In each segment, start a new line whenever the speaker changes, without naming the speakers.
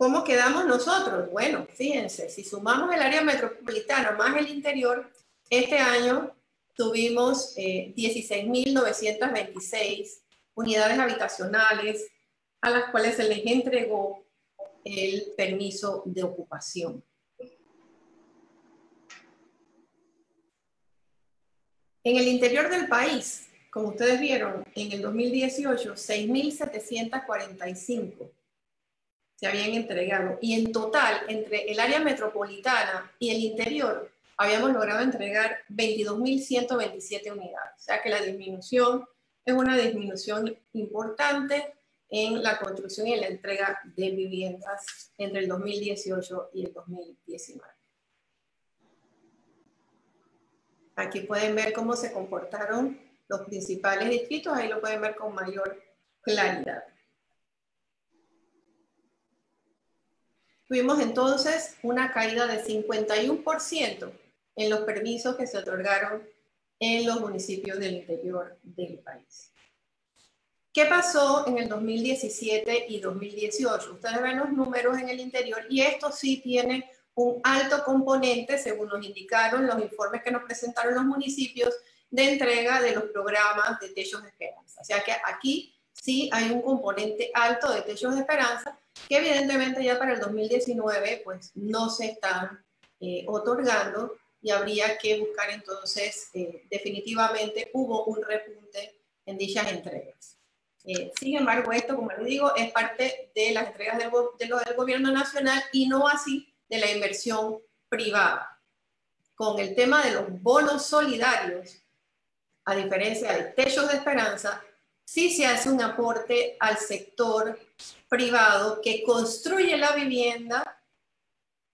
¿Cómo quedamos nosotros? Bueno, fíjense, si sumamos el área metropolitana más el interior, este año tuvimos 16.926 unidades habitacionales a las cuales se les entregó el permiso de ocupación. En el interior del país, como ustedes vieron, en el 2018, 6.745 se habían entregado. Y en total, entre el área metropolitana y el interior, habíamos logrado entregar 22.127 unidades. O sea que la disminución es una disminución importante en la construcción y en la entrega de viviendas entre el 2018 y el 2019. Aquí pueden ver cómo se comportaron los principales distritos, ahí lo pueden ver con mayor claridad. Tuvimos entonces una caída de 51% en los permisos que se otorgaron en los municipios del interior del país. ¿Qué pasó en el 2017 y 2018? Ustedes ven los números en el interior y esto sí tiene un alto componente, según nos indicaron los informes que nos presentaron los municipios, de entrega de los programas de Techos de Esperanza. O sea que aquí sí hay un componente alto de Techos de Esperanza que evidentemente ya para el 2019 pues no se están otorgando y habría que buscar entonces, definitivamente hubo un repunte en dichas entregas. Sin embargo, esto, como les digo, es parte de las entregas del gobierno nacional y no así de la inversión privada. Con el tema de los bonos solidarios, a diferencia de Techos de Esperanza, sí se hace un aporte al sector privado que construye la vivienda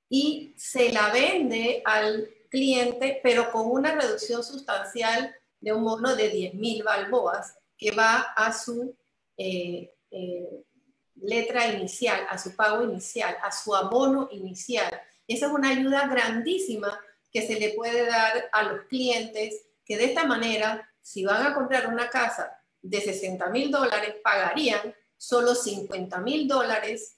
y se la vende al cliente, pero con una reducción sustancial de un bono de 10.000 balboas que va a su letra inicial, a su pago inicial, a su abono inicial. Esa es una ayuda grandísima que se le puede dar a los clientes que de esta manera, si van a comprar una casa de $60.000, pagarían solo $50.000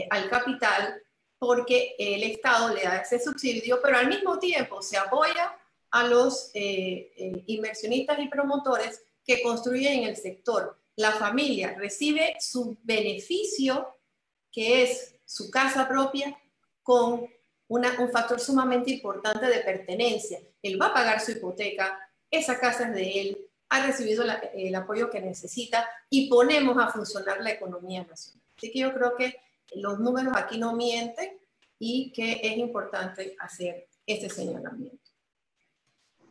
al capital porque el Estado le da ese subsidio, pero al mismo tiempo se apoya a los inversionistas y promotores que construyen en el sector. La familia recibe su beneficio, que es su casa propia, con un factor sumamente importante de pertenencia. Él va a pagar su hipoteca, esa casa es de él, ha recibido el apoyo que necesita y ponemos a funcionar la economía nacional. Así que yo creo que los números aquí no mienten y que es importante hacer este señalamiento.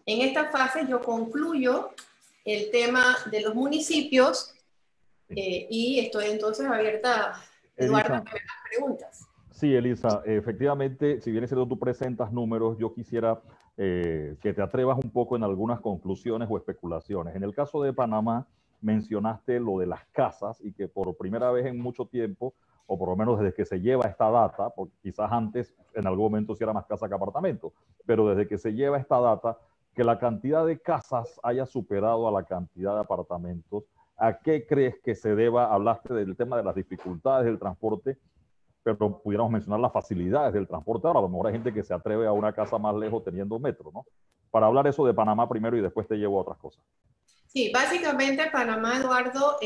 En esta fase yo concluyo el tema de los municipios y estoy entonces abierta, Eduardo, a que me hagas preguntas.
Sí, Elisa, efectivamente, si bien es cierto tú presentas números, yo quisiera que te atrevas un poco en algunas conclusiones o especulaciones. En el caso de Panamá, mencionaste lo de las casas y que por primera vez en mucho tiempo, o por lo menos desde que se lleva esta data, porque quizás antes en algún momento sí era más casa que apartamento, pero desde que se lleva esta data, que la cantidad de casas haya superado a la cantidad de apartamentos. ¿A qué crees que se deba? Hablaste del tema de las dificultades del transporte, pero pudiéramos mencionar las facilidades del transporte. Ahora, a lo mejor hay gente que se atreve a una casa más lejos teniendo metro, ¿no? Para hablar eso de Panamá primero y después te llevo a otras cosas.
Sí, básicamente Panamá, Eduardo,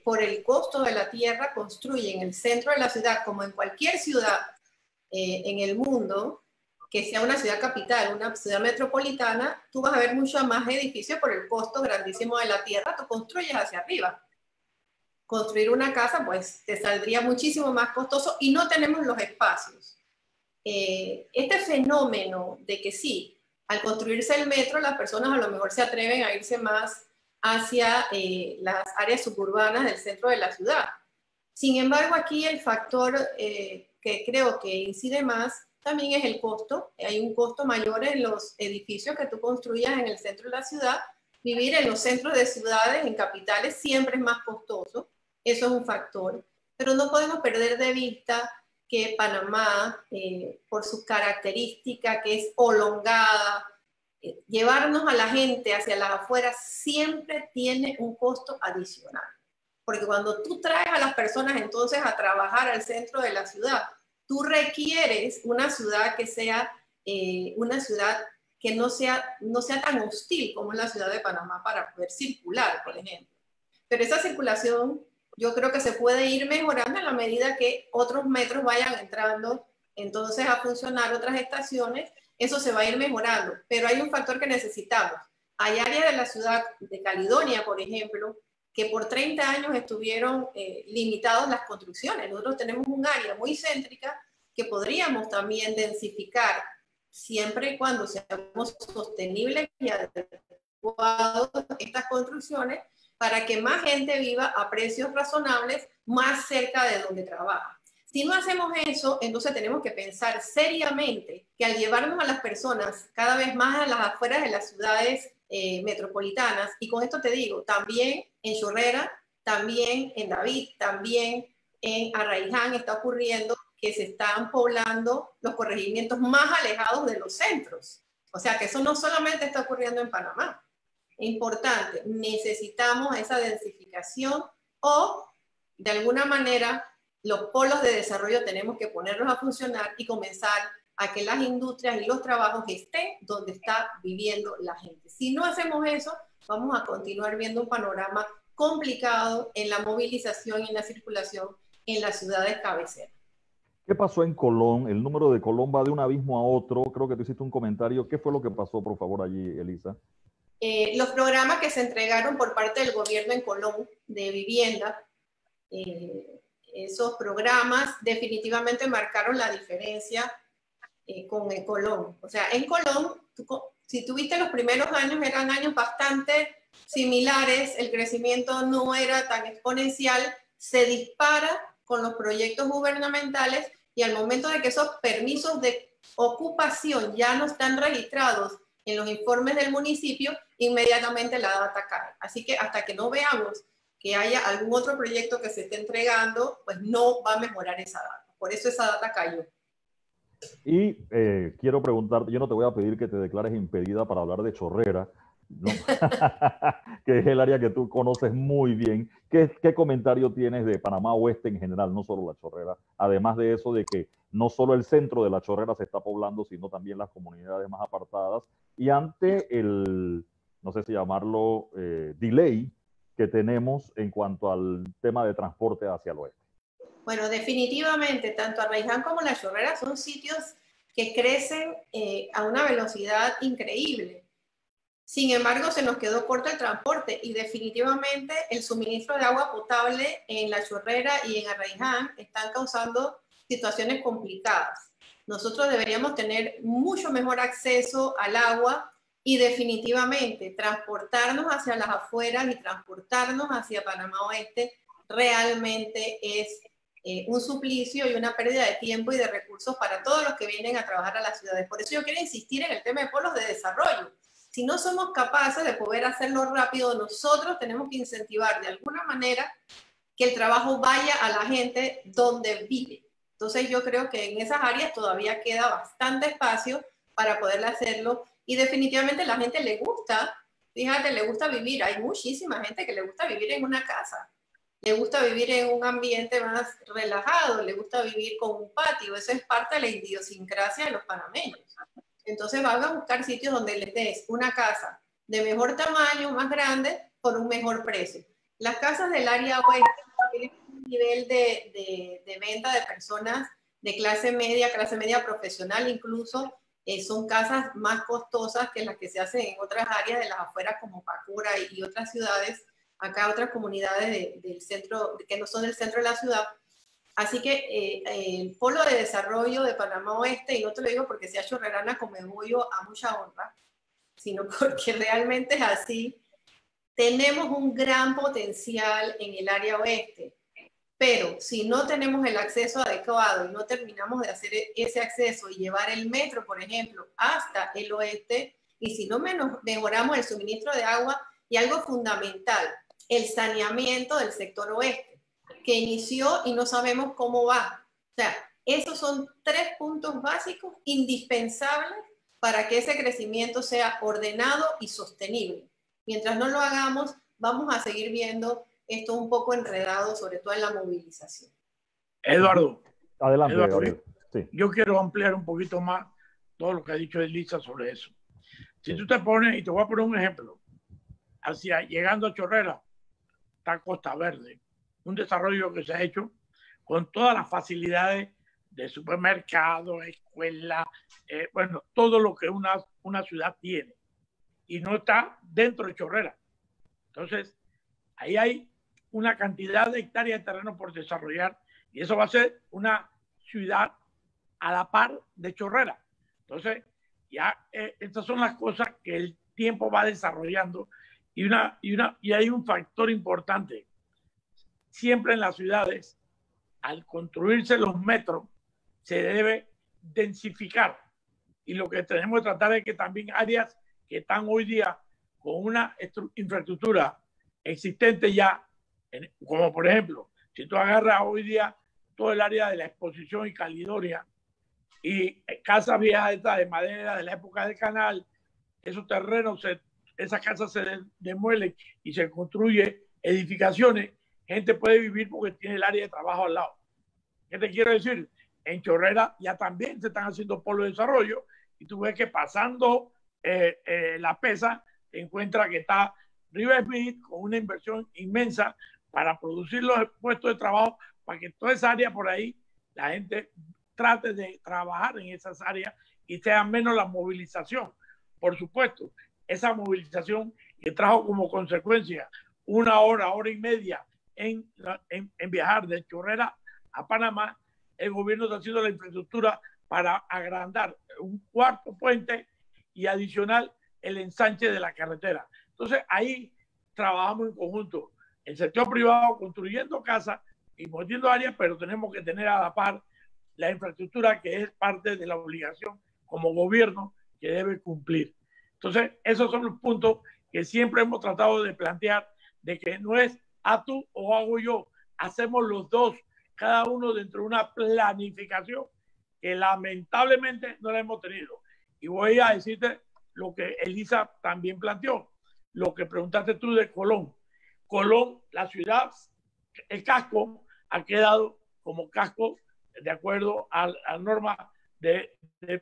por el costo de la tierra, construye en el centro de la ciudad, como en cualquier ciudad en el mundo, que sea una ciudad capital, una ciudad metropolitana, tú vas a ver mucho más edificios por el costo grandísimo de la tierra, tú construyes hacia arriba. Construir una casa, pues, te saldría muchísimo más costoso y no tenemos los espacios. Este fenómeno de que sí, al construirse el metro, las personas a lo mejor se atreven a irse más hacia las áreas suburbanas del centro de la ciudad. Sin embargo, aquí el factor que creo que incide más también es el costo. Hay un costo mayor en los edificios que tú construyas en el centro de la ciudad. Vivir en los centros de ciudades, en capitales, siempre es más costoso. Eso es un factor. Pero no podemos perder de vista que Panamá, por su característica que es olongada, llevarnos a la gente hacia las afueras siempre tiene un costo adicional. Porque cuando tú traes a las personas entonces a trabajar al centro de la ciudad, tú requieres una ciudad que sea una ciudad que no sea tan hostil como es la ciudad de Panamá para poder circular, por ejemplo. Pero esa circulación yo creo que se puede ir mejorando en la medida que otros metros vayan entrando entonces a funcionar otras estaciones, eso se va a ir mejorando. Pero hay un factor que necesitamos. Hay áreas de la ciudad de Caledonia, por ejemplo, que por 30 años estuvieron limitados las construcciones. Nosotros tenemos un área muy céntrica que podríamos también densificar siempre y cuando seamos sostenibles y adecuados estas construcciones para que más gente viva a precios razonables más cerca de donde trabaja. Si no hacemos eso, entonces tenemos que pensar seriamente que al llevarnos a las personas cada vez más a las afueras de las ciudades metropolitanas, y con esto te digo, también en Chorrera, también en David, también en Arraiján está ocurriendo que se están poblando los corregimientos más alejados de los centros. O sea que eso no solamente está ocurriendo en Panamá. Es importante, necesitamos esa densificación o de alguna manera los polos de desarrollo tenemos que ponerlos a funcionar y comenzar a que las industrias y los trabajos estén donde está viviendo la gente. Si no hacemos eso, vamos a continuar viendo un panorama complicado en la movilización y en la circulación en las ciudades cabeceras.
¿Qué pasó en Colón? El número de Colón va de un abismo a otro. Creo que tú hiciste un comentario. ¿Qué fue lo que pasó, por favor, allí, Elisa?
Los programas que se entregaron por parte del gobierno en Colón de vivienda, esos programas definitivamente marcaron la diferencia con el Colón. O sea, en Colón, si tuviste los primeros años, eran años bastante similares, el crecimiento no era tan exponencial, se dispara con los proyectos gubernamentales y al momento de que esos permisos de ocupación ya no están registrados en los informes del municipio, inmediatamente la data cae. Así que hasta que no veamos que haya algún otro proyecto que se esté entregando, pues no va a mejorar esa data. Por eso esa data cayó.
Y quiero preguntarte, yo no te voy a pedir que te declares impedida para hablar de Chorrera, ¿no? que es el área que tú conoces muy bien. ¿Qué comentario tienes de Panamá Oeste en general, no solo la Chorrera? Además de eso de que no solo el centro de la Chorrera se está poblando, sino también las comunidades más apartadas. Y ante el, no sé si llamarlo, delay que tenemos en cuanto al tema de transporte hacia el oeste.
Bueno, definitivamente, tanto Arraiján como La Chorrera son sitios que crecen a una velocidad increíble. Sin embargo, se nos quedó corto el transporte y definitivamente el suministro de agua potable en La Chorrera y en Arraiján están causando situaciones complicadas. Nosotros deberíamos tener mucho mejor acceso al agua y definitivamente transportarnos hacia las afueras y transportarnos hacia Panamá Oeste realmente es un suplicio y una pérdida de tiempo y de recursos para todos los que vienen a trabajar a las ciudades. Por eso yo quiero insistir en el tema de polos de desarrollo. Si no somos capaces de poder hacerlo rápido, nosotros tenemos que incentivar de alguna manera que el trabajo vaya a la gente donde vive. Entonces yo creo que en esas áreas todavía queda bastante espacio para poder hacerlo y definitivamente la gente le gusta, fíjate, le gusta vivir. Hay muchísima gente que le gusta vivir en una casa. Le gusta vivir en un ambiente más relajado, le gusta vivir con un patio. Eso es parte de la idiosincrasia de los panameños. Entonces van a buscar sitios donde les des una casa de mejor tamaño, más grande, por un mejor precio. Las casas del área oeste tienen un nivel de venta de personas de clase media profesional incluso, son casas más costosas que las que se hacen en otras áreas de las afueras como Pacura y otras ciudades, acá otras comunidades del centro, que no son del centro de la ciudad. Así que el polo de desarrollo de Panamá Oeste, y no te lo digo porque sea chorrerana como orgullo a mucha honra, sino porque realmente es así, tenemos un gran potencial en el área oeste, pero si no tenemos el acceso adecuado y no terminamos de hacer ese acceso y llevar el metro, por ejemplo, hasta el oeste, y si no mejoramos el suministro de agua y algo fundamental, el saneamiento del sector oeste, que inició y no sabemos cómo va. O sea, esos son 3 puntos básicos indispensables para que ese crecimiento sea ordenado y sostenible. Mientras no lo hagamos, vamos a seguir viendo esto un poco enredado, sobre todo en la movilización.
Eduardo.
Adelante,
Eduardo,
Gabriel. Sí.
Yo quiero ampliar un poquito más todo lo que ha dicho Elisa sobre eso. Si tú te pones, y te voy a poner un ejemplo, llegando a Chorrera, está Costa Verde, un desarrollo que se ha hecho con todas las facilidades de supermercado, escuela, bueno, todo lo que una ciudad tiene. Y no está dentro de Chorrera. Entonces, ahí hay una cantidad de hectáreas de terreno por desarrollar y eso va a ser una ciudad a la par de Chorrera. Entonces, ya estas son las cosas que el tiempo va desarrollando y hay un factor importante. Siempre en las ciudades, al construirse los metros, se debe densificar. Y lo que tenemos que tratar es que también áreas que están hoy día con una infraestructura existente ya, como por ejemplo, si tú agarras hoy día todo el área de la Exposición y Caledonia y casas viejas estas de madera de la época del canal, esos terrenos, esas casas se demuelen y se construyen edificaciones, gente puede vivir porque tiene el área de trabajo al lado. ¿Qué te quiero decir? En Chorrera ya también se están haciendo polos de desarrollo y tú ves que pasando la pesa, te encuentras que está River Smith con una inversión inmensa para producir los puestos de trabajo, para que toda esa área por ahí, la gente trate de trabajar en esas áreas y sea menos la movilización. Por supuesto, esa movilización que trajo como consecuencia 1 hora, hora y media en viajar de Chorrera a Panamá, el gobierno está haciendo la infraestructura para agrandar un cuarto puente y adicional el ensanche de la carretera. Entonces ahí trabajamos en conjunto, el sector privado construyendo casas y moviendo áreas, pero tenemos que tener a la par la infraestructura que es parte de la obligación como gobierno que debe cumplir. Entonces esos son los puntos que siempre hemos tratado de plantear, de que no es a tú o hago yo, hacemos los dos, cada uno dentro de una planificación que lamentablemente no la hemos tenido. Y voy a decirte lo que Elisa también planteó, lo que preguntaste tú de Colón. Colón, la ciudad, el casco ha quedado como casco de acuerdo a la norma de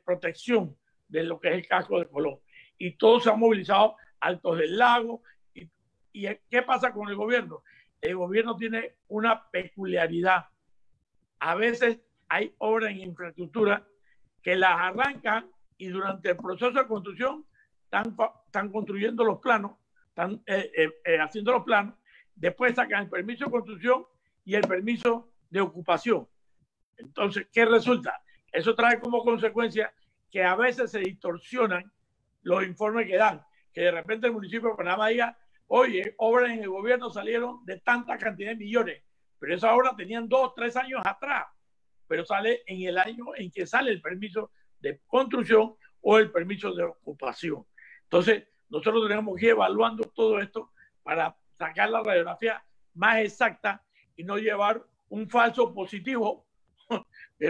protección de lo que es el casco de Colón. Y todos se han movilizado, Altos del Lago. ¿Y qué pasa con el gobierno? El gobierno tiene una peculiaridad. A veces hay obras en infraestructura que las arrancan y durante el proceso de construcción están construyendo los planos, están haciendo los planos, después sacan el permiso de construcción y el permiso de ocupación. Entonces, ¿qué resulta? Eso trae como consecuencia que a veces se distorsionan los informes que dan, que de repente el municipio de Panamá diga, oye, obras en el gobierno salieron de tanta cantidad de millones, pero esas obras tenían 2 o 3 años atrás, pero sale en el año en que sale el permiso de construcción o el permiso de ocupación. Entonces, nosotros tenemos que ir evaluando todo esto para sacar la radiografía más exacta y no llevar un falso positivo,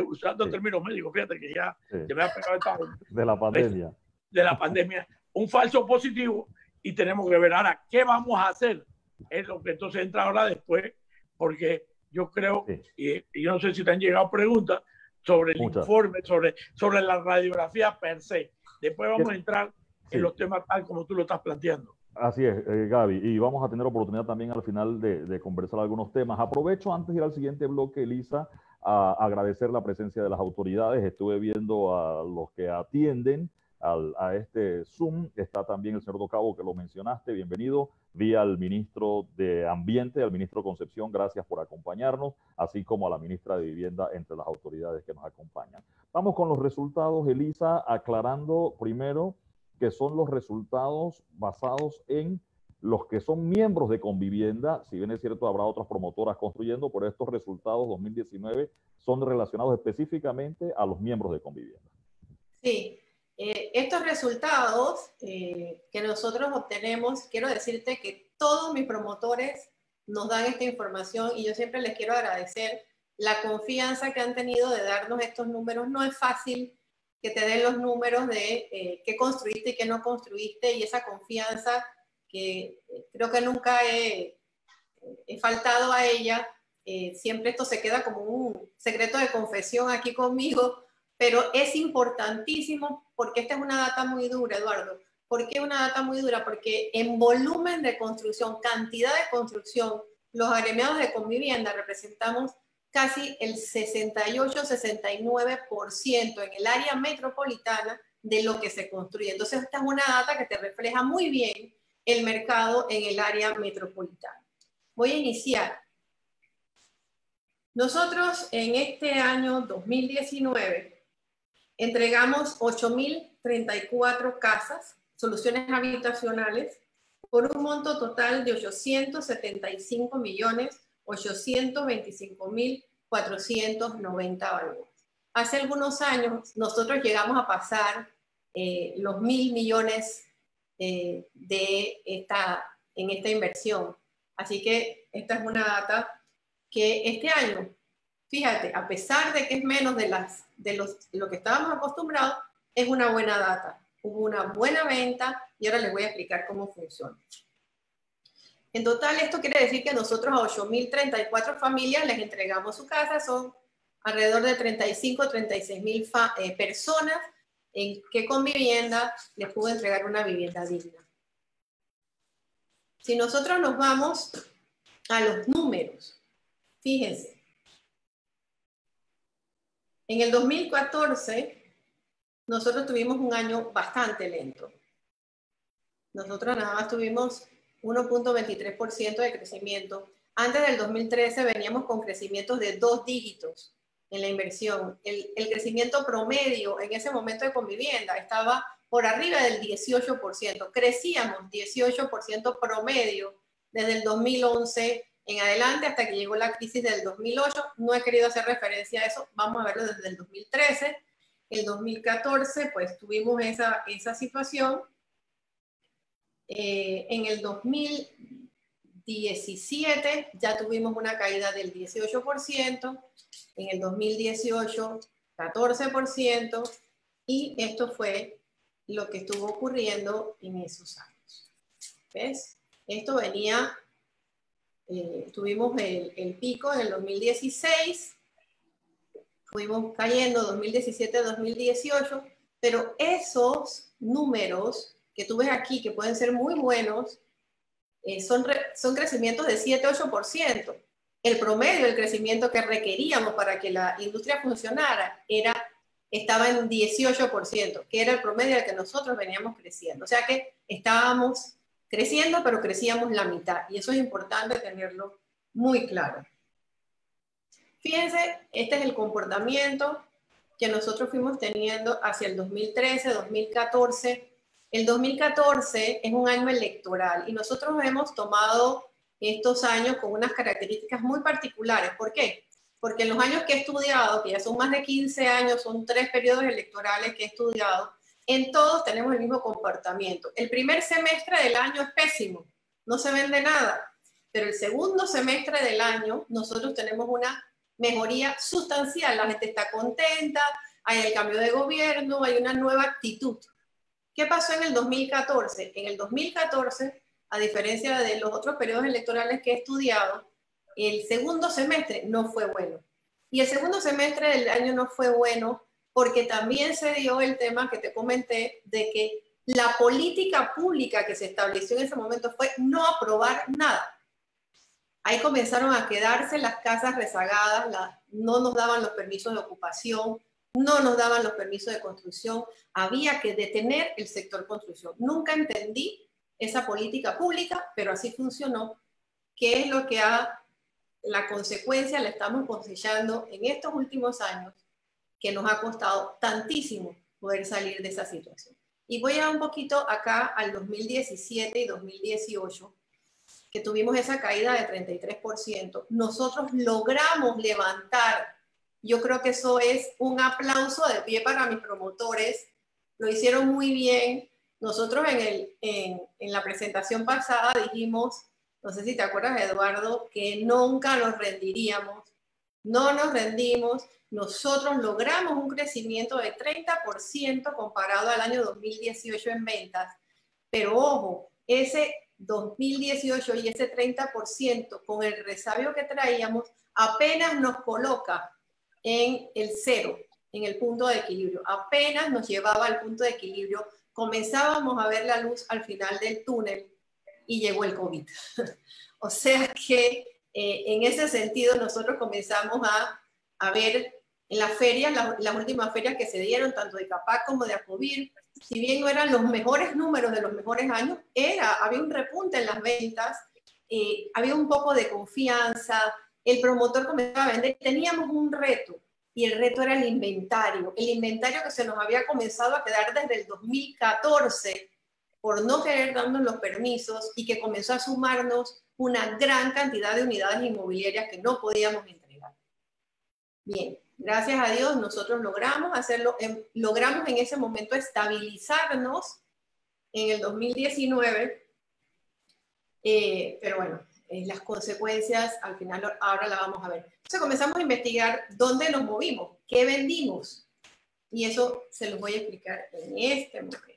usando términos médicos, fíjate que ya se me ha pegado el paro.
De la pandemia.
De la pandemia, un falso positivo y tenemos que ver ahora qué vamos a hacer. Es lo que entonces entra ahora después, porque yo creo, y yo no sé si te han llegado preguntas sobre el informe, sobre la radiografía per se. Después vamos a entrar en los temas tal como tú lo estás planteando.
Así es, Gaby, y vamos a tener oportunidad también al final de conversar algunos temas. Aprovecho antes de ir al siguiente bloque, Elisa, a agradecer la presencia de las autoridades. Estuve viendo a los que atienden a este Zoom. Está también el señor Docabo, que lo mencionaste, bienvenido. Vi al ministro de Ambiente, al ministro Concepción, gracias por acompañarnos, así como a la ministra de Vivienda, entre las autoridades que nos acompañan. Vamos con los resultados, Elisa, aclarando primero que son los resultados basados en los que son miembros de Convivienda. Si bien es cierto, habrá otras promotoras construyendo, pero estos resultados 2019 son relacionados específicamente a los miembros de Convivienda.
Sí, estos resultados que nosotros obtenemos, quiero decirte que todos mis promotores nos dan esta información y yo siempre les quiero agradecer la confianza que han tenido de darnos estos números. No es fácil que te den los números de qué construiste y qué no construiste, y esa confianza que creo que nunca he faltado a ella. Siempre esto se queda como un secreto de confesión aquí conmigo, pero es importantísimo porque esta es una data muy dura, Eduardo. ¿Por qué una data muy dura? Porque en volumen de construcción, cantidad de construcción, los agremiados de Convivienda representamos casi el 68-69% en el área metropolitana de lo que se construye. Entonces, esta es una data que te refleja muy bien el mercado en el área metropolitana. Voy a iniciar. Nosotros en este año 2019 entregamos 8.034 casas, soluciones habitacionales, por un monto total de 875.825.490 balboas. Hace algunos años nosotros llegamos a pasar los 1.000 millones en esta inversión. Así que esta es una data que este año, fíjate, a pesar de que es menos de lo que estábamos acostumbrados, es una buena data. Hubo una buena venta y ahora les voy a explicar cómo funciona. En total, esto quiere decir que nosotros a 8.034 familias les entregamos su casa, son alrededor de 35-36.000 personas en que Convivienda les pudo entregar una vivienda digna. Si nosotros nos vamos a los números, fíjense, en el 2014 nosotros tuvimos un año bastante lento. Nosotros nada más tuvimos 1.23% de crecimiento. Antes del 2013 veníamos con crecimientos de 2 dígitos en la inversión. El crecimiento promedio en ese momento de Convivienda estaba por arriba del 18%. Crecíamos 18% promedio desde el 2011 en adelante hasta que llegó la crisis del 2008. No he querido hacer referencia a eso. Vamos a verlo desde el 2013. El 2014, pues tuvimos esa situación. En el 2017 ya tuvimos una caída del 18%, en el 2018 14%, y esto fue lo que estuvo ocurriendo en esos años. ¿Ves? Esto venía, tuvimos el pico en el 2016, fuimos cayendo 2017-2018, pero esos números que tú ves aquí, que pueden ser muy buenos, son crecimientos de 7-8%. El promedio del crecimiento que requeríamos para que la industria funcionara estaba en 18%, que era el promedio al que nosotros veníamos creciendo. O sea que estábamos creciendo, pero crecíamos la mitad. Y eso es importante tenerlo muy claro. Fíjense, este es el comportamiento que nosotros fuimos teniendo hacia el 2013, 2014. El 2014 es un año electoral y nosotros hemos tomado estos años con unas características muy particulares. ¿Por qué? Porque en los años que he estudiado, que ya son más de 15 años, son 3 periodos electorales que he estudiado, en todos tenemos el mismo comportamiento. El primer semestre del año es pésimo, no se vende nada, pero el segundo semestre del año nosotros tenemos una mejoría sustancial, la gente está contenta, hay el cambio de gobierno, hay una nueva actitud. ¿Qué pasó en el 2014? En el 2014, a diferencia de los otros periodos electorales que he estudiado, el segundo semestre no fue bueno. Y el segundo semestre del año no fue bueno porque también se dio el tema que te comenté de que la política pública que se estableció en ese momento fue no aprobar nada. Ahí comenzaron a quedarse las casas rezagadas, no nos daban los permisos de ocupación, no nos daban los permisos de construcción, había que detener el sector construcción. Nunca entendí esa política pública, pero así funcionó, que es lo que la consecuencia la estamos cosechando en estos últimos años, que nos ha costado tantísimo poder salir de esa situación. Y voy a un poquito acá al 2017 y 2018, que tuvimos esa caída de 33%, nosotros logramos levantar. Yo creo que eso es un aplauso de pie para mis promotores. Lo hicieron muy bien. Nosotros en la presentación pasada dijimos, no sé si te acuerdas, Eduardo, que nunca nos rendiríamos. No nos rendimos. Nosotros logramos un crecimiento de 30% comparado al año 2018 en ventas. Pero ojo, ese 2018 y ese 30% con el resabio que traíamos apenas nos coloca en el cero. en el punto de equilibrio. Apenas nos llevaba al punto de equilibrio, comenzábamos a ver la luz al final del túnel y llegó el COVID. O sea que en ese sentido nosotros comenzamos a ver en las ferias, las últimas ferias que se dieron, tanto de CAPAC como de ACOBIR, si bien no eran los mejores números de los mejores años, había un repunte en las ventas, había un poco de confianza, el promotor comenzaba a vender. Teníamos un reto, y el reto era el inventario que se nos había comenzado a quedar desde el 2014 por no querer darnos los permisos y que comenzó a sumarnos una gran cantidad de unidades inmobiliarias que no podíamos entregar. Bien, gracias a Dios nosotros logramos hacerlo, logramos en ese momento estabilizarnos en el 2019, pero bueno, las consecuencias al final ahora la vamos a ver. Entonces comenzamos a investigar dónde nos movimos, qué vendimos, y eso se los voy a explicar en este momento.